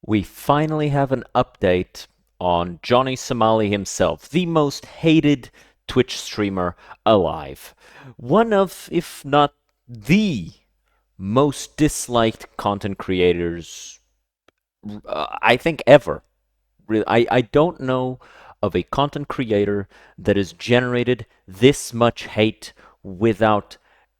We finally have an update on Johnny Somali himself, the most hated Twitch streamer alive. One of, if not the most disliked content creators, I think, ever. I don't know of a content creator that has generated this much hate without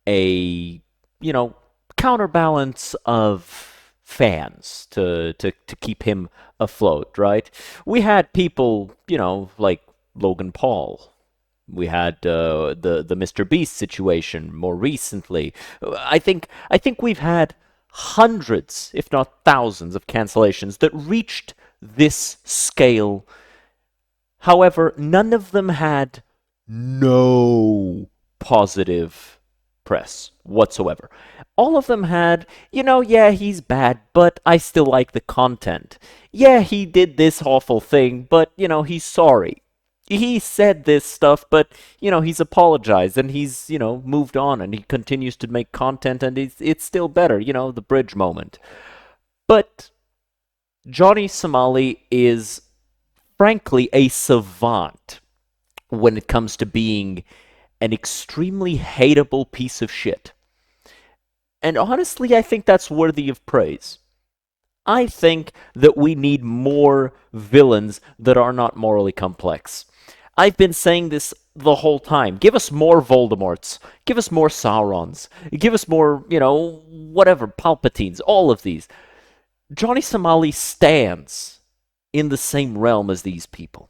a, you know, counterbalance of fans to keep him afloat, right? We had people, like Logan Paul. We had the Mr. Beast situation more recently. I think we've had hundreds, if not thousands, of cancellations that reached this scale. However, none of them had no positive press whatsoever. All of them had, yeah, he's bad, but I still like the content. Yeah, he did this awful thing, but, he's sorry. He said this stuff, but, he's apologized and he's, moved on and he continues to make content and it's still better, the bridge moment. But Johnny Somali is frankly a savant when it comes to being an extremely hateable piece of shit. And honestly, I think that's worthy of praise. I think that we need more villains that are not morally complex. I've been saying this the whole time. Give us more Voldemorts. Give us more Saurons. Give us more, whatever, Palpatines. All of these. Johnny Somali stands in the same realm as these people.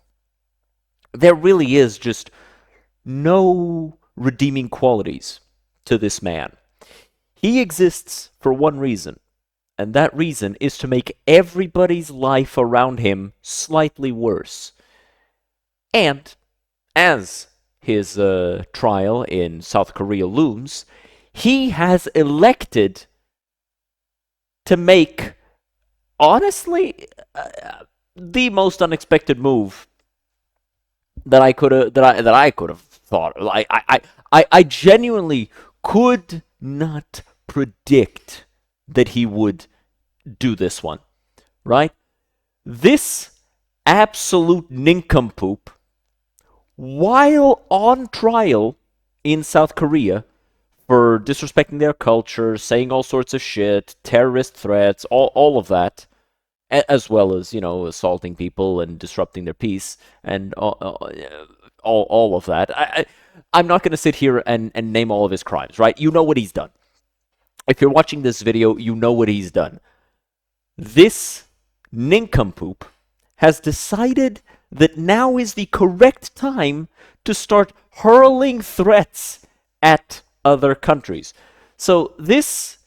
There really is just no redeeming qualities to this man. He exists for one reason, and that reason is to make everybody's life around him slightly worse. And as his trial in South Korea looms, he has elected to make, honestly, the most unexpected move that I could have thought. I genuinely could not predict that he would do this one, right? This absolute nincompoop, while on trial in South Korea for disrespecting their culture, saying all sorts of shit, terrorist threats, all of that, as well as, assaulting people and disrupting their peace, and all of that. I'm not going to sit here and name all of his crimes, right? You know what he's done. If you're watching this video, you know what he's done. This nincompoop has decided that now is the correct time to start hurling threats at other countries. So this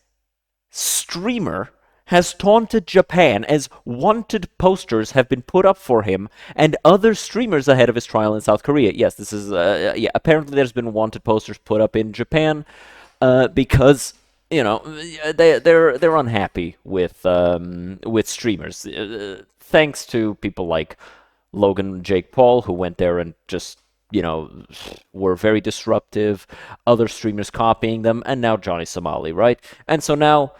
streamer has taunted Japan as wanted posters have been put up for him and other streamers ahead of his trial in South Korea. Yes, this is apparently there's been wanted posters put up in Japan because they're unhappy with streamers. Thanks to people like Logan Jake Paul, who went there and just were very disruptive, other streamers copying them, and now Johnny Somali, right? And so now,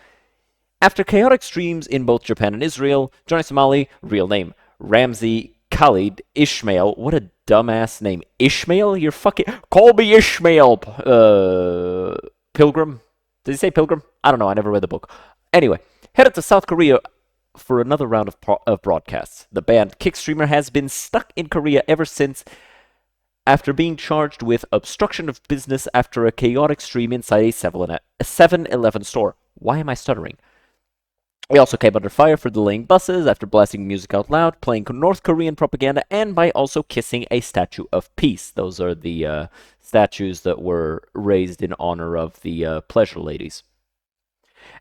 after chaotic streams in both Japan and Israel, Johnny Somali, real name, Ramzi Khalid Ishmael, what a dumbass name. Ishmael? You're fucking... Call me Ishmael! Pilgrim? Did he say Pilgrim? I don't know, I never read the book. Anyway, headed to South Korea for another round of broadcasts. The banned Kick streamer has been stuck in Korea ever since, after being charged with obstruction of business after a chaotic stream inside a 7-Eleven store. Why am I stuttering? He also came under fire for delaying buses after blasting music out loud, playing North Korean propaganda, and by also kissing a statue of peace. Those are the statues that were raised in honor of the pleasure ladies.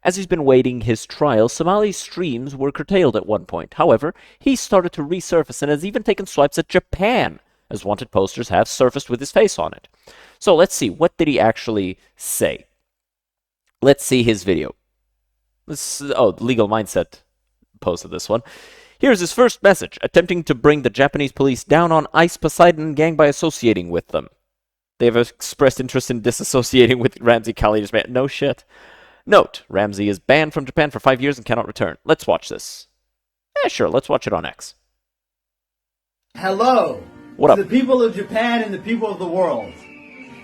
As he's been waiting his trial, Somali's streams were curtailed at one point. However, he started to resurface and has even taken swipes at Japan, as wanted posters have surfaced with his face on it. So let's see, what did he actually say? Let's see his video. Legal Mindset posted this one. Here's his first message, attempting to bring the Japanese police down on Ice Poseidon gang by associating with them. They have expressed interest in disassociating with Ramzi Khalid. No shit. Note, Ramzi is banned from Japan for 5 years and cannot return. Let's watch this. Yeah, sure. Let's watch it on X. Hello What to up? the people of Japan and the people of the world.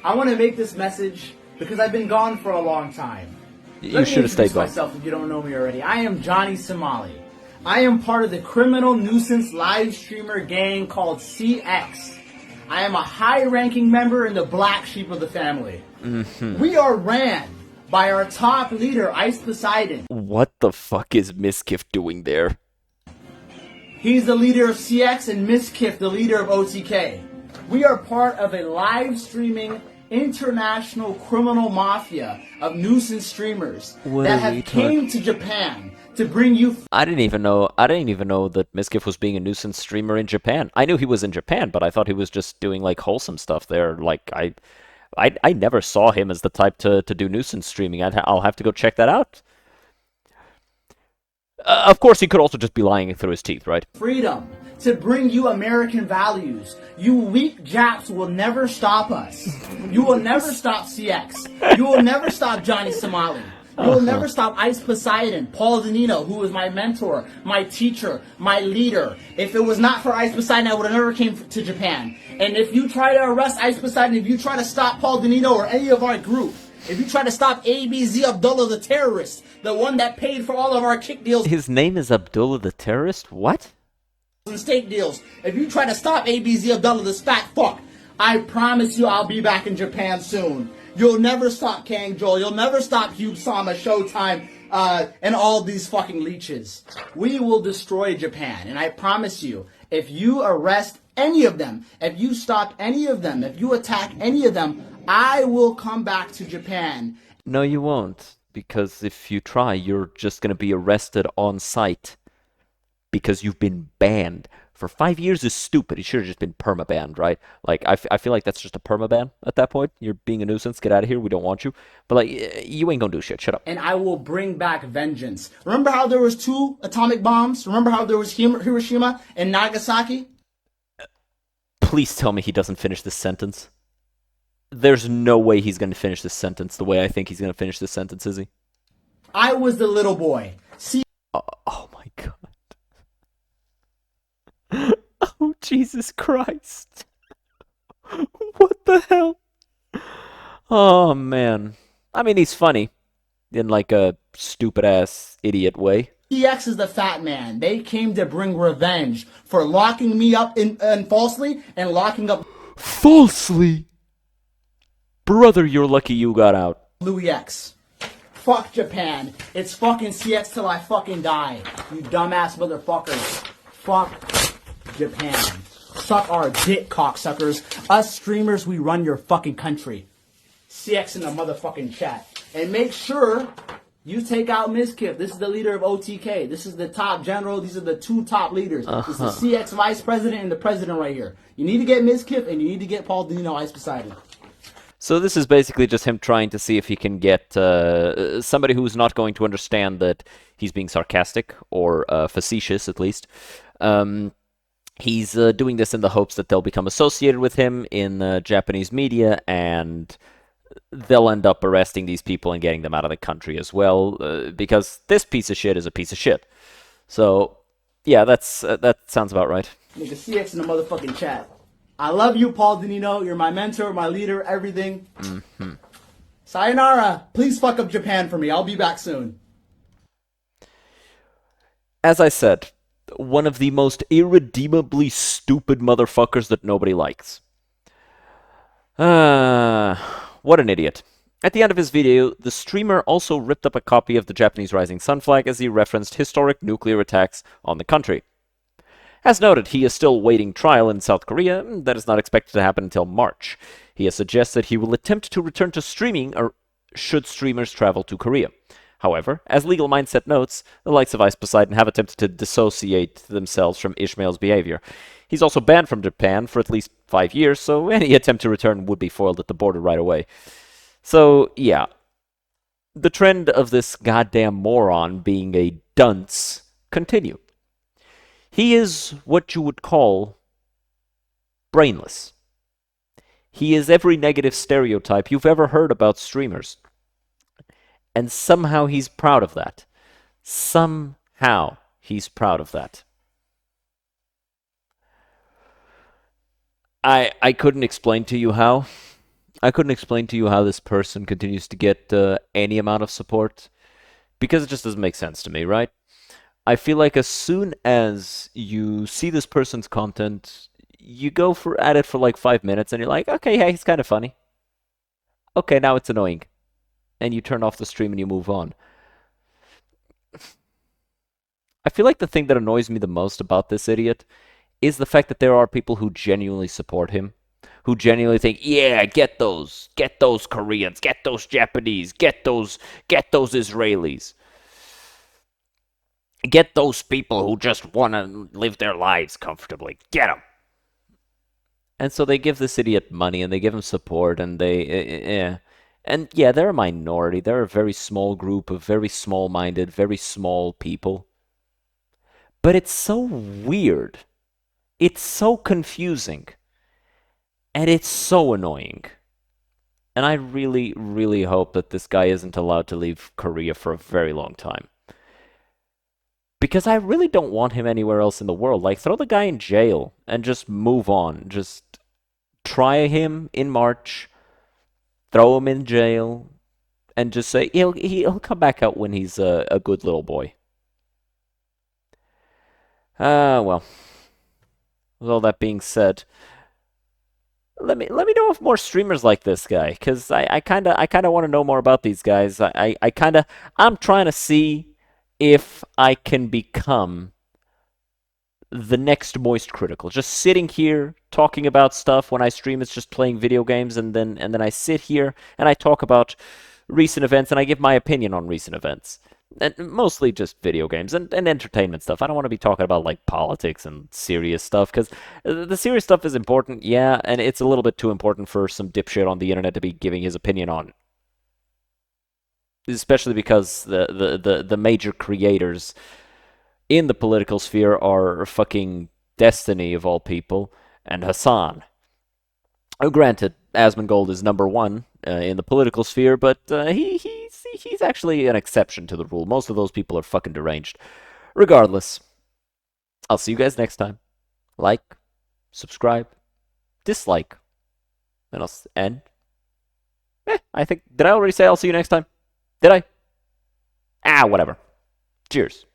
I want to make this message because I've been gone for a long time. You Let me should have stayed introduce gone. myself if you don't know me already. I am Johnny Somali. I am part of the criminal nuisance live streamer gang called CX. I am a high-ranking member in the black sheep of the family. We are ran by our top leader, Ice Poseidon. What the fuck is Miskiff doing there? He's the leader of CX and Miskiff, the leader of OTK. We are part of a live streaming international criminal mafia of nuisance streamers What that a have retard. came to Japan to bring you I didn't even know that Miskiff was being a nuisance streamer in Japan. I knew he was in Japan, but I thought he was just doing like wholesome stuff there. Like I never saw him as the type to do nuisance streaming. I'll have to go check that out. Of course, he could also just be lying through his teeth, right? freedom, to bring you American values. You weak Japs will never stop us. You will never stop CX. You will never stop Johnny Somali. You will never stop Ice Poseidon, Paul Danino, who was my mentor, my teacher, my leader. If it was not for Ice Poseidon, I would have never came to Japan. And if you try to arrest Ice Poseidon, if you try to stop Paul Danino or any of our group, if you try to stop ABZ Abdullah the terrorist, the one that paid for all of our kick deals His name is Abdullah the terrorist? What? and steak deals, if you try to stop ABZ Abdullah this fat fuck, I promise you I'll be back in Japan soon. You'll never stop Kang Joel. You'll never stop Hugh Sama, Showtime, and all these fucking leeches. We will destroy Japan, and I promise you, if you arrest any of them, if you stop any of them, if you attack any of them, I will come back to Japan. No, you won't. Because if you try, you're just gonna be arrested on sight. Because you've been banned. For 5 years is stupid. He should have just been perma-banned, right? Like, I feel like that's just a perma-ban at that point. You're being a nuisance. Get out of here. We don't want you. But, like, you ain't gonna do shit. Shut up. And I will bring back vengeance. Remember how there was 2 atomic bombs? Remember how there was Hiroshima and Nagasaki? Please tell me he doesn't finish this sentence. There's no way he's gonna finish this sentence the way I think he's gonna finish this sentence, is he? I was the little boy. See, Oh my god. Oh, Jesus Christ. What the hell? Oh, man. I mean, he's funny. In, like, a stupid-ass idiot way. CX is the fat man. They came to bring revenge for locking me up falsely and locking up Falsely? Brother, you're lucky you got out. Louis X. Fuck Japan. It's fucking CX till I fucking die. You dumbass motherfuckers. Fuck Japan. Suck our dick, cocksuckers. Us streamers, we run your fucking country. CX in the motherfucking chat. And make sure you take out Miskiff. This is the leader of OTK. This is the top general. These are the 2 top leaders. This is the CX vice president and the president right here. You need to get Miskiff and you need to get Paul Dino Ice Poseidon. So this is basically just him trying to see if he can get somebody who's not going to understand that he's being sarcastic or facetious, at least. He's doing this in the hopes that they'll become associated with him in Japanese media, and they'll end up arresting these people and getting them out of the country as well, because this piece of shit is a piece of shit. So, yeah, that sounds about right. Nigga, CX in the motherfucking chat. I love you, Paul Danino. You're my mentor, my leader, everything. Sayonara. Please fuck up Japan for me. I'll be back soon. As I said, one of the most irredeemably stupid motherfuckers that nobody likes. What an idiot. At the end of his video, the streamer also ripped up a copy of the Japanese Rising Sun flag as he referenced historic nuclear attacks on the country. As noted, he is still awaiting trial in South Korea. That is not expected to happen until March. He has suggested he will attempt to return to streaming should streamers travel to Korea. However, as Legal Mindset notes, the likes of Ice Poseidon have attempted to dissociate themselves from Ishmael's behavior. He's also banned from Japan for at least 5 years, so any attempt to return would be foiled at the border right away. So, yeah. The trend of this goddamn moron being a dunce continue. He is what you would call brainless. He is every negative stereotype you've ever heard about streamers. And somehow he's proud of that. Somehow he's proud of that. I couldn't explain to you how. I couldn't explain to you how this person continues to get any amount of support because it just doesn't make sense to me, right? I feel like as soon as you see this person's content, you go for at it for like 5 minutes and you're like, okay, yeah, he's kind of funny. Okay, now it's annoying. And you turn off the stream and you move on. I feel like the thing that annoys me the most about this idiot is the fact that there are people who genuinely support him, who genuinely think, yeah, get those Koreans, get those Japanese, get those Israelis, get those people who just want to live their lives comfortably, get them. And so they give this idiot money and they give him support and and yeah, they're a minority. They're a very small group of very small-minded, very small people. But it's so weird. It's so confusing. And it's so annoying. And I really, really hope that this guy isn't allowed to leave Korea for a very long time. Because I really don't want him anywhere else in the world. Like, throw the guy in jail and just move on. Just try him in March, throw him in jail, and just say he'll come back out when he's a good little boy. Well, with all that being said, let me know of more streamers like this guy, because I kinda want to know more about these guys. I'm trying to see if I can become the next Moist Critical. Just sitting here talking about stuff when I stream, it's just playing video games, and then I sit here and I talk about recent events and I give my opinion on recent events. And mostly just video games and entertainment stuff. I don't want to be talking about like politics and serious stuff because the serious stuff is important, yeah, and it's a little bit too important for some dipshit on the internet to be giving his opinion on. Especially because the major creators in the political sphere are fucking Destiny of all people and Hassan. Oh, granted, Asmongold is number one in the political sphere, but he's actually an exception to the rule. Most of those people are fucking deranged. Regardless, I'll see you guys next time. Like, subscribe, dislike, and I think did I already say I'll see you next time? Did I? Whatever. Cheers.